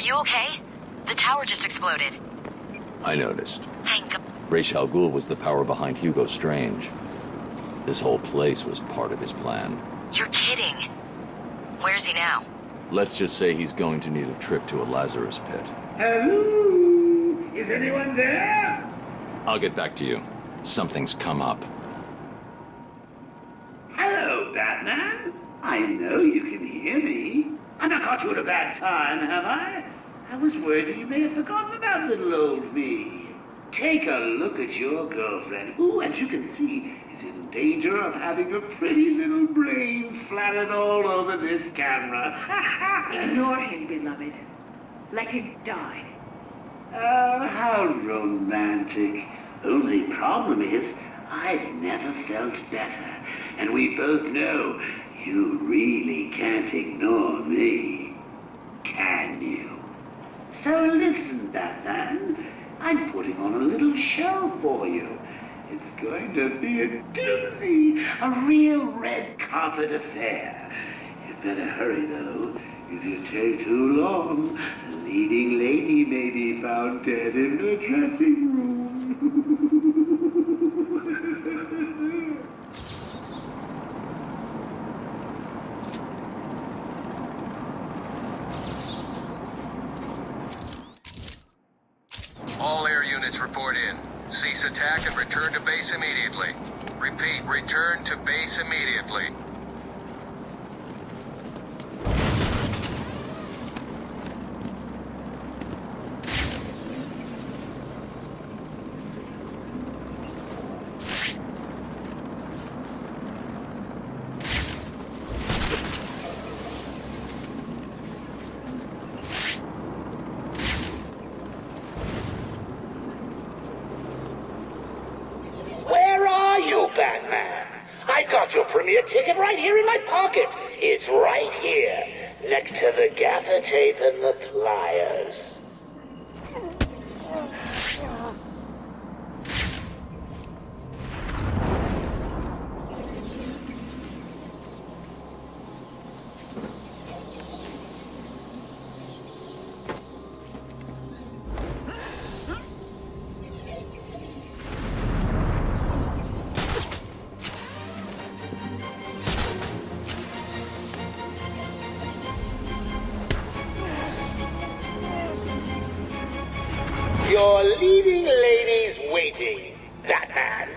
you okay? The tower just exploded. I noticed. Thank God. Ra's al Ghul was the power behind Hugo Strange. This whole place was part of his plan. You're kidding. Where is he now? Let's just say he's going to need a trip to a Lazarus pit. Hello? Is anyone there? I'll get back to you. Something's come up. Hello, Batman. I know you can hear me. I've not caught you at a bad time, have I? I was worried that you may have forgotten about little old me. Take a look at your girlfriend, who, as you can see, is in danger of having her pretty little brains splattered all over this camera. Ignore him, beloved. Let him die. Oh, how romantic. Only problem is, I've never felt better. And we both know you really can't ignore me. Can you? So listen, Batman. I'm putting on a little show for you. It's going to be a doozy, a real red carpet affair. You better hurry, though. If you take too long, the leading lady may be found dead in her dressing room. All air units report in. Cease attack and return to base immediately. Repeat, return to base immediately. Batman. I got your premiere ticket right here in my pocket. It's right here, next to the gaffer tape and the pliers. Your leading lady's waiting, Batman.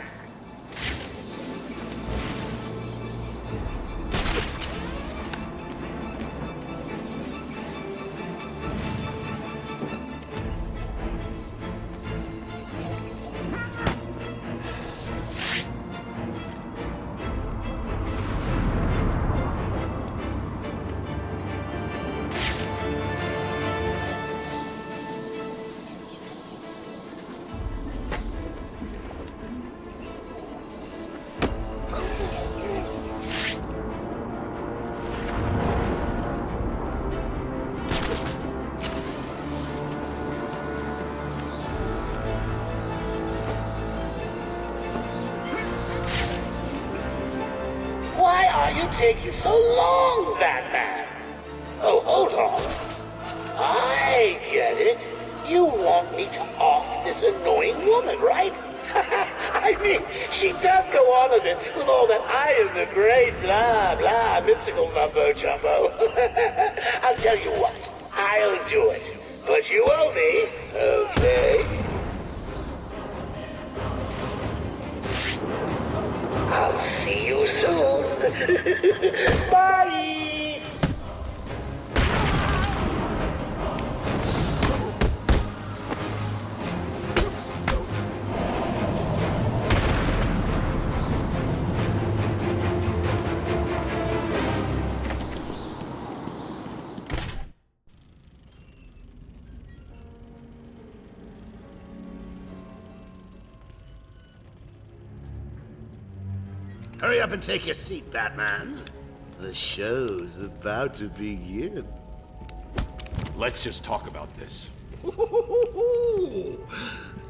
Why are you taking so long, Batman? Oh, hold on. I get it. You want me to off this annoying woman, right? I mean, she does go on a bit with all that I am the great blah, blah, mystical mumbo-jumbo. I'll tell you what, I'll do it. But you owe me, okay? I'll see you soon. Bye! Hurry up and take your seat, Batman. The show's about to begin. Let's just talk about this.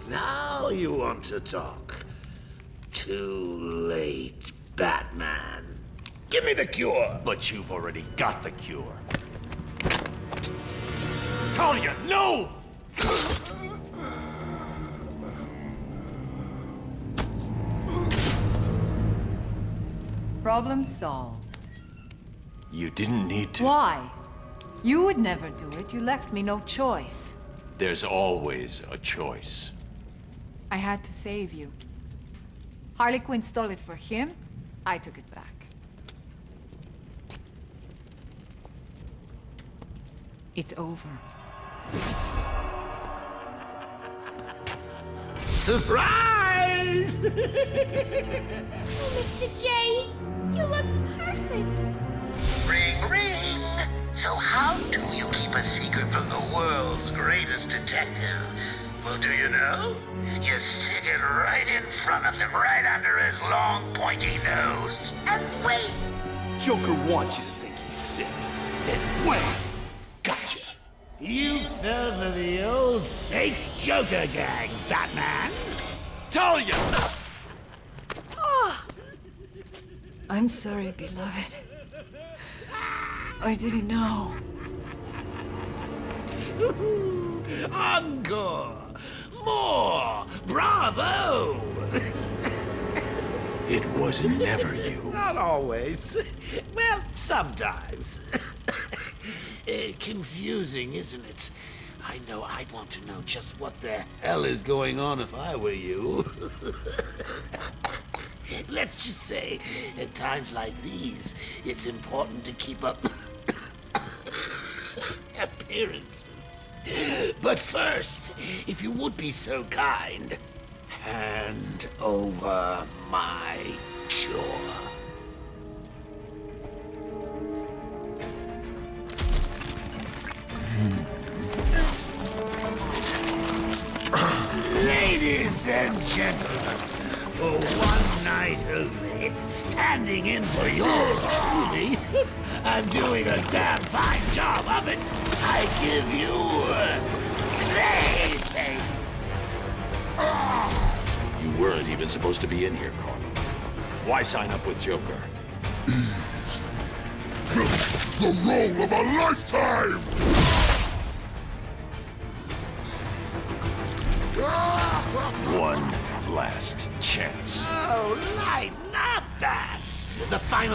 Now you want to talk. Too late, Batman. Give me the cure. But you've already got the cure. Talia, no! Problem solved. You didn't need to. Why? You would never do it. You left me no choice. There's always a choice. I had to save you. Harley Quinn stole it for him. I took it back. It's over. Surprise! Oh, Mr. J, you look perfect. Ring, ring. So how do you keep a secret from the world's greatest detective? Well, do you know? You stick it right in front of him, right under his long, pointy nose, and wait. Joker wants you to think he's sick. Then wait. Gotcha. You fell for the old fake Joker gang, Batman. Talia! I'm sorry, beloved. I didn't know. Encore! More! Bravo! It wasn't never you. Not always. Well, sometimes. Confusing, isn't it? I know I'd want to know just what the hell is going on if I were you. Let's just say, at times like these, it's important to keep up appearances. But first, if you would be so kind, hand over my cure. Ladies and gentlemen, for one night only, standing in for yours truly, I'm doing a damn fine job of it. I give you Clayface. You weren't even supposed to be in here, Carl. Why sign up with Joker? The role of a lifetime! One last chance. Oh, lighten up, bats. The final